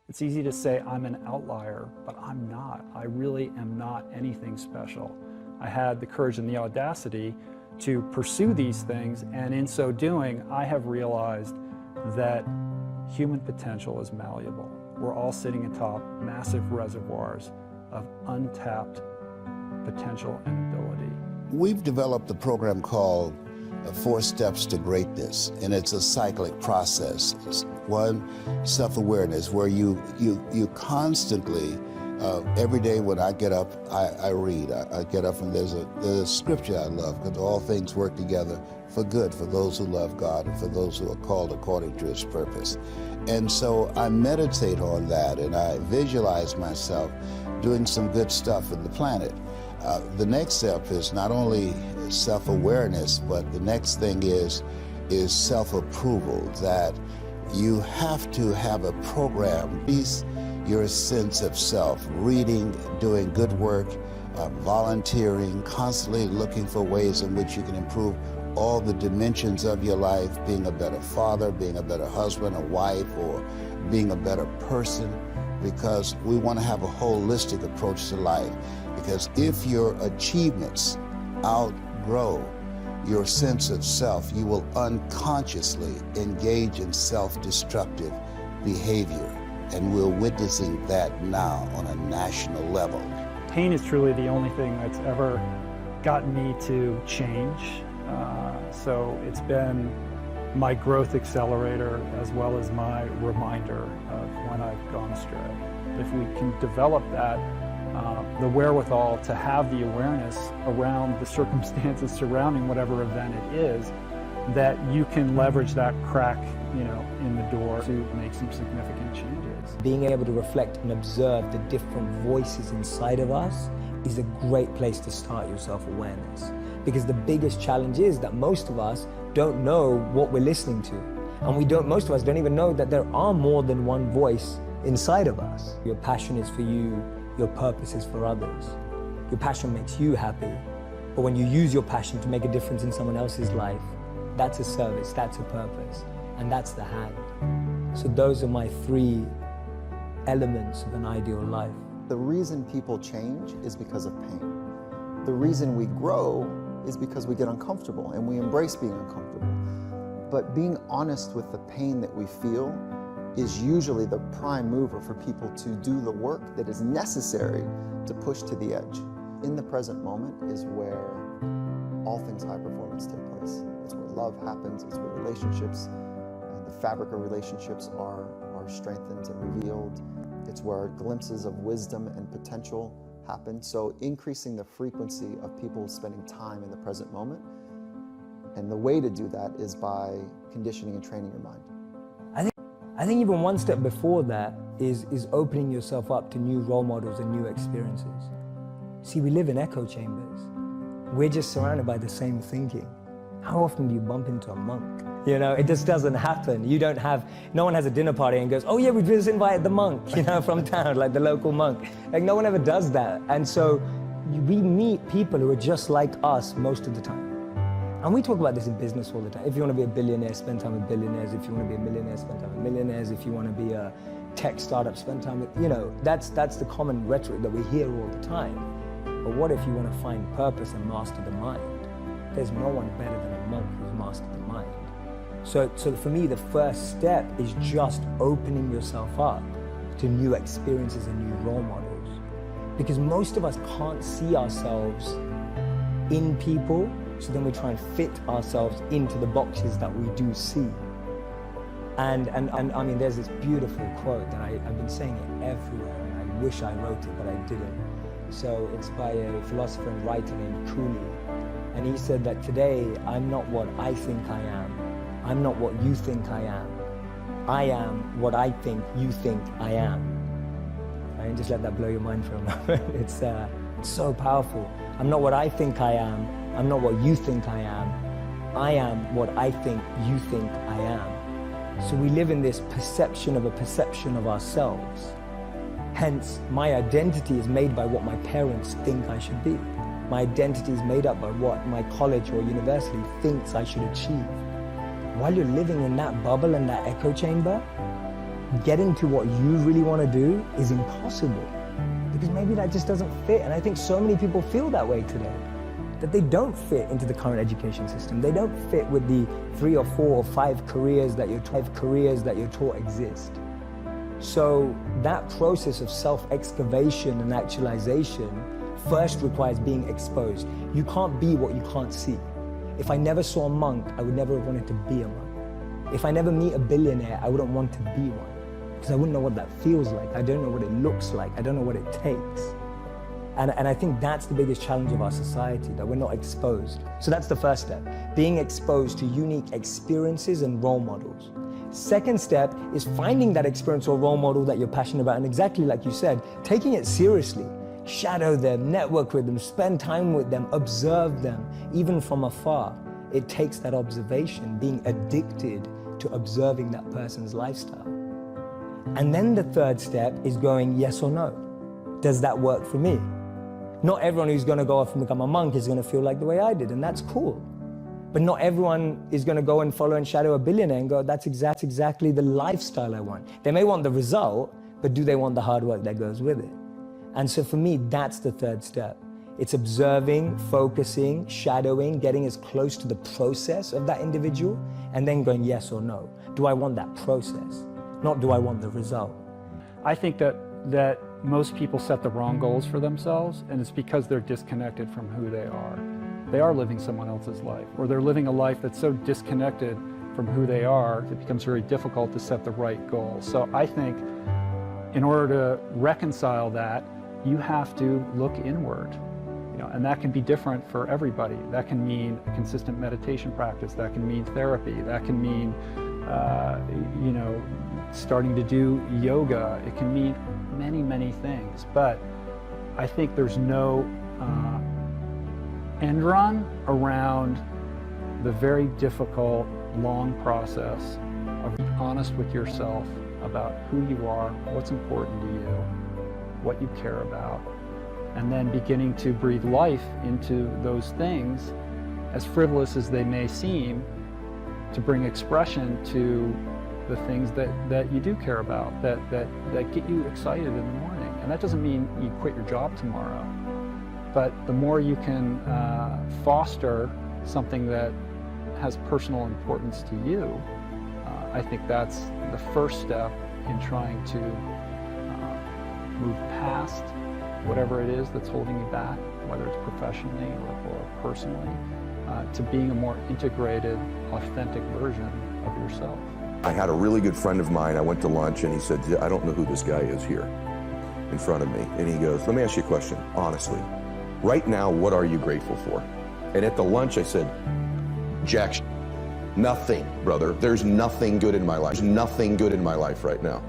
It's easy to say I'm an outlier, but I'm not. I really am not anything special. I had the courage and the audacity to pursue these things, and in so doing, I have realized that human potential is malleable. We're all sitting atop massive reservoirs of untapped potential and ability. We've developed a program called 4 Steps to Greatness, and it's a cyclic process. One, self-awareness, where you constantly, every day when I get up, I read. I get up and there's a scripture I love, because all things work together for good for those who love God and for those who are called according to His purpose. And so I meditate on that, and I visualize myself doing some good stuff in the planet. The next step is not only self-awareness, but the next thing is self-approval, that you have to have a program, increase your sense of self, reading, doing good work, volunteering, constantly looking for ways in which you can improve all the dimensions of your life, being a better father, being a better husband, a wife, or being a better person, because we want to have a holistic approach to life. Because if your achievements outgrow your sense of self, you will unconsciously engage in self-destructive behavior. And we're witnessing that now on a national level. Pain is truly the only thing that's ever gotten me to change. So it's been my growth accelerator as well as my reminder of when I've gone astray. If we can develop that, the wherewithal to have the awareness around the circumstances surrounding whatever event it is, that you can leverage that crack, in the door to make some significant changes. Being able to reflect and observe the different voices inside of us is a great place to start your self-awareness. Because the biggest challenge is that most of us don't know what we're listening to. And most of us don't even know that there are more than one voice inside of us. Your passion is for you, your purpose is for others. Your passion makes you happy. But when you use your passion to make a difference in someone else's life, that's a service, that's a purpose, and that's the hand. So those are my 3 elements of an ideal life. The reason people change is because of pain. The reason we grow is because we get uncomfortable and we embrace being uncomfortable. But being honest with the pain that we feel is usually the prime mover for people to do the work that is necessary to push to the edge. In the present moment is where all things high performance take place. It's where love happens, it's where relationships, the fabric of relationships are strengthened and revealed. It's where glimpses of wisdom and potential happen. So increasing the frequency of people spending time in the present moment. And the way to do that is by conditioning and training your mind. I think even one step before that is opening yourself up to new role models and new experiences. See, we live in echo chambers. We're just surrounded by the same thinking. How often do you bump into a monk? It just doesn't happen. No one has a dinner party and goes, oh yeah, we just invited the monk, from town, like the local monk. Like, no one ever does that. And so we meet people who are just like us most of the time. And we talk about this in business all the time. If you want to be a billionaire, spend time with billionaires. If you want to be a millionaire, spend time with millionaires. If you want to be a tech startup, spend time with, that's the common rhetoric that we hear all the time. But what if you want to find purpose and master the mind? There's no one better than a monk who's mastered the mind. So for me, the first step is just opening yourself up to new experiences and new role models. Because most of us can't see ourselves in people, so then we try and fit ourselves into the boxes that we do see. And I mean, there's this beautiful quote that I've been saying it everywhere, and I wish I wrote it, but I didn't. So it's by a philosopher and writer named Cooley. And he said that today, I'm not what I think I am. I'm not what you think I am. I am what I think you think I am. Right? Just let that blow your mind for a moment. It's so powerful. I'm not what I think I am. I'm not what you think I am. I am what I think you think I am. So we live in this perception of a perception of ourselves. Hence, my identity is made by what my parents think I should be. My identity is made up by what my college or university thinks I should achieve. While you're living in that bubble and that echo chamber, getting to what you really want to do is impossible, because maybe that just doesn't fit. And I think so many people feel that way today, that they don't fit into the current education system. They don't fit with the 3 or 4 or 5 careers that you're taught exist. So that process of self-excavation and actualization first requires being exposed. You can't be what you can't see. If I never saw a monk, I would never have wanted to be a monk. If I never meet a billionaire, I wouldn't want to be one, because I wouldn't know what that feels like. I don't know what it looks like. I don't know what it takes. And I think that's the biggest challenge of our society, that we're not exposed. So that's the first step, being exposed to unique experiences and role models. Second step is finding that experience or role model that you're passionate about, and exactly like you said, taking it seriously. Shadow them, network with them, spend time with them, observe them, even from afar. It takes that observation, being addicted to observing that person's lifestyle. And then the third step is going yes or no. Does that work for me? Not everyone who's going to go off and become a monk is going to feel like the way I did, and that's cool. But not everyone is going to go and follow and shadow a billionaire and go, that's exactly the lifestyle I want. They may want the result, but do they want the hard work that goes with it? And so for me, that's the third step. It's observing, focusing, shadowing, getting as close to the process of that individual, and then going yes or no. Do I want that process? Not do I want the result? I think that most people set the wrong goals for themselves, and it's because they're disconnected from who they are. They are living someone else's life, or they're living a life that's so disconnected from who they are, it becomes very difficult to set the right goals. So I think in order to reconcile that, you have to look inward. And that can be different for everybody. That can mean a consistent meditation practice. That can mean therapy. That can mean, starting to do yoga. It can mean many, many things. But I think there's no end run around the very difficult, long process of being honest with yourself about who you are, what's important to you, what you care about, and then beginning to breathe life into those things, as frivolous as they may seem, to bring expression to the things that you do care about, that get you excited in the morning. And that doesn't mean you quit your job tomorrow, but the more you can foster something that has personal importance to you, I think that's the first step in trying to move past whatever it is that's holding you back, whether it's professionally or personally, to being a more integrated, authentic version of yourself. I had a really good friend of mine, I went to lunch and he said, I don't know who this guy is here in front of me. And he goes, let me ask you a question, honestly. Right now, what are you grateful for? And at the lunch I said, jack, nothing, brother. There's nothing good in my life. There's nothing good in my life right now.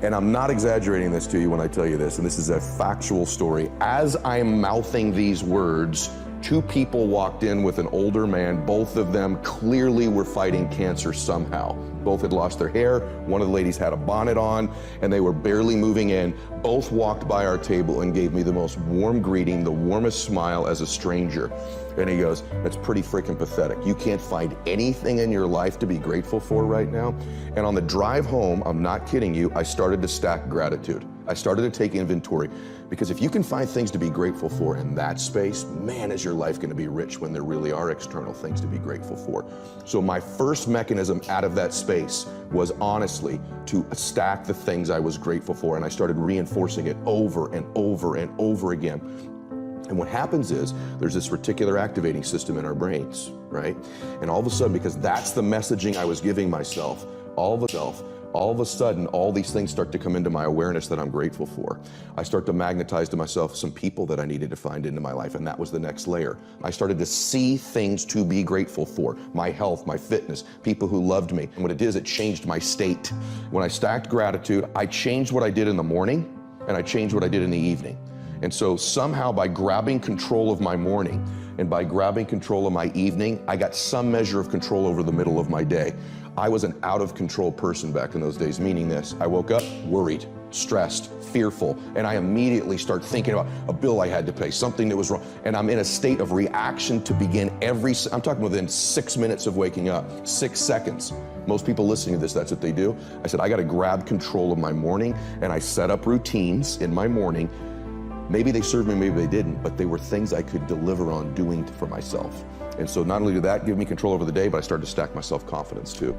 And I'm not exaggerating this to you when I tell you this, and this is a factual story. As I'm mouthing these words, 2 people walked in with an older man. Both of them clearly were fighting cancer somehow. Both had lost their hair. One of the ladies had a bonnet on, and they were barely moving in. Both walked by our table and gave me the most warm greeting, the warmest smile as a stranger. And he goes, that's pretty freaking pathetic. You can't find anything in your life to be grateful for right now. And on the drive home, I'm not kidding you, I started to stack gratitude. I started to take inventory, because if you can find things to be grateful for in that space, man, is your life going to be rich when there really are external things to be grateful for. So my first mechanism out of that space was honestly to stack the things I was grateful for, and I started reinforcing it over and over and over again. And what happens is there's this reticular activating system in our brains, right? And all of a sudden, because that's the messaging I was giving myself, all of a sudden, all these things start to come into my awareness that I'm grateful for. I start to magnetize to myself some people that I needed to find into my life, and that was the next layer. I started to see things to be grateful for. My health, my fitness, people who loved me. And what it did is it changed my state. When I stacked gratitude, I changed what I did in the morning, and I changed what I did in the evening. And so somehow by grabbing control of my morning and by grabbing control of my evening, I got some measure of control over the middle of my day. I was an out of control person back in those days, meaning this: I woke up worried. stressed, fearful, and I immediately start thinking about a bill I had to pay, something that was wrong, and I'm in a state of reaction to begin I'm talking within 6 minutes of waking up, 6 seconds. Most people listening to this, that's what they do. I said, I got to grab control of my morning, and I set up routines in my morning. Maybe they served me, maybe they didn't, but they were things I could deliver on doing for myself. And so not only did that give me control over the day, but I started to stack my self-confidence too.